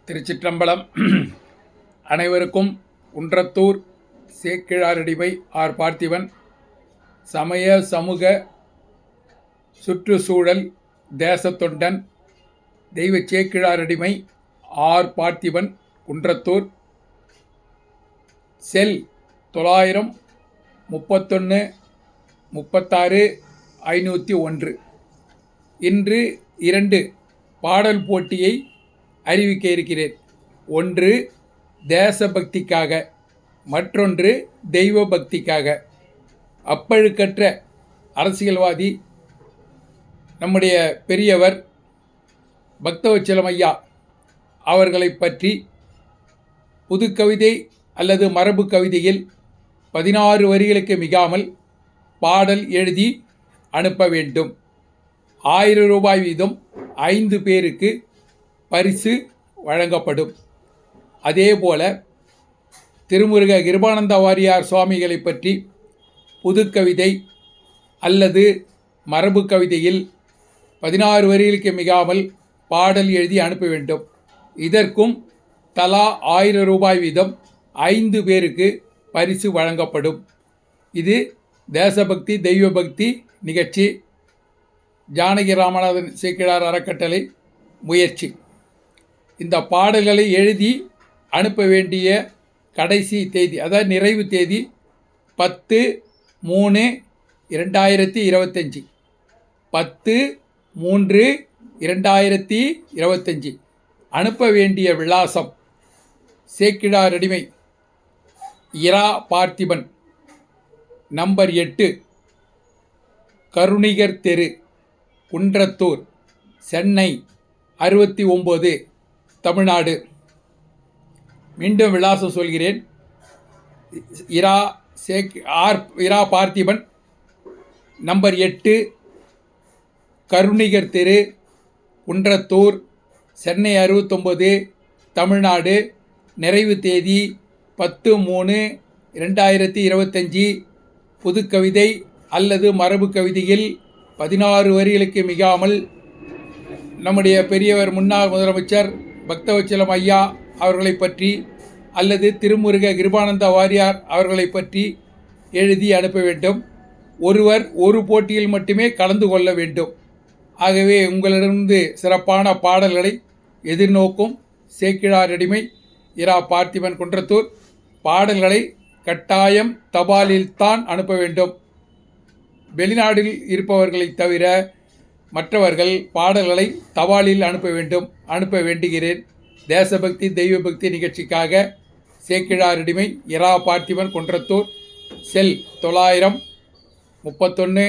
திருச்சிற்றம்பலம். அனைவருக்கும் குன்றத்தூர் சேக்கிழாரடிமை ஆர் பார்த்திபன் சமய சமூக சுற்றுச்சூழல் தேசத்தொண்டன் தெய்வ சேக்கிழாரடிமை ஆர் பார்த்திபன் குன்றத்தூர் செல் 900 31 36 501. இன்று 2 பாடல் போட்டியை அறிவிக்க இருக்கிறேன். ஒன்று தேசபக்திக்காக, மற்றொன்று தெய்வ பக்திக்காக. அப்பழுக்கற்ற அரசியல்வாதி நம்முடைய பெரியவர் பக்தவச்சலம் ஐயா அவர்களை பற்றி புதுக்கவிதை அல்லது மரபு கவிதையில் 16 வரிகளுக்கு மிகாமல் பாடல் எழுதி அனுப்ப வேண்டும். 1000 ரூபாய் வீதம் 5 பேருக்கு பரிசு வழங்கப்படும். அதேபோல திருமுருக கிருபானந்த வாரியார் சுவாமிகளை பற்றி புதுக்கவிதை அல்லது மரபு கவிதையில் 16 வரிகளுக்கு மிகாமல் பாடல் எழுதி அனுப்ப வேண்டும். இதற்கும் தலா 1000 ரூபாய் வீதம் 5 பேருக்கு பரிசு வழங்கப்படும். இது தேசபக்தி தெய்வ பக்தி நிகழ்ச்சி. ஜானகி ராமநாதன் சேக்கிழார் அறக்கட்டளை முயற்சி. இந்த பாடல்களை எழுதி அனுப்ப வேண்டிய கடைசி தேதி, அதாவது நிறைவு தேதி 10/3/2025. 10/3/2025. அனுப்ப வேண்டிய விலாசம் சேக்கிழாரடிமை இரா பார்த்திபன், நம்பர் 8, கருணிகர் தெரு, குன்றத்தூர், சென்னை 69, தமிழ்நாடு. மீண்டும் விலாசம் சொல்கிறேன். இரா பார்த்திபன், நம்பர் 8, கருணிகர் தெரு, குன்றத்தூர், சென்னை 69, தமிழ்நாடு. நிறைவு தேதி 10/3/2025. புதுக்கவிதை அல்லது மரபு கவிதையில் 16 வரிகளுக்கு மிகாமல் நம்முடைய பெரியவர் முன்னாள் முதலமைச்சர் பக்தவச்சலம் ஐயா அவர்களை பற்றி அல்லது திருமுருக கிருபானந்த வாரியார் அவர்களை பற்றி எழுதி அனுப்ப வேண்டும். ஒருவர் ஒரு போட்டியில் மட்டுமே கலந்து கொள்ள வேண்டும். ஆகவே உங்களிடமிருந்து சிறப்பான பாடல்களை எதிர்நோக்கும் சேக்கிழாரடிமை இரா பார்த்திபன் குன்றத்தூர். பாடல்களை கட்டாயம் தபாலில்தான் அனுப்ப வேண்டும். வெளிநாட்டில் இருப்பவர்களை தவிர மற்றவர்கள் பாடல்களை தபாலில் அனுப்ப வேண்டுகிறேன். தேசபக்தி தெய்வ பக்தி நிகழ்ச்சிக்காக சேக்கிழாரடிமை இரா பார்த்திபன் குன்றத்தூர். செல் 900 31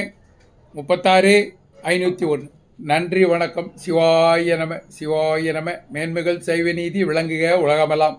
36 501. நன்றி, வணக்கம். சிவாய நம, சிவாய நம. மேன்மைகள் சைவ நீதி விளங்குக உலகமெல்லாம்.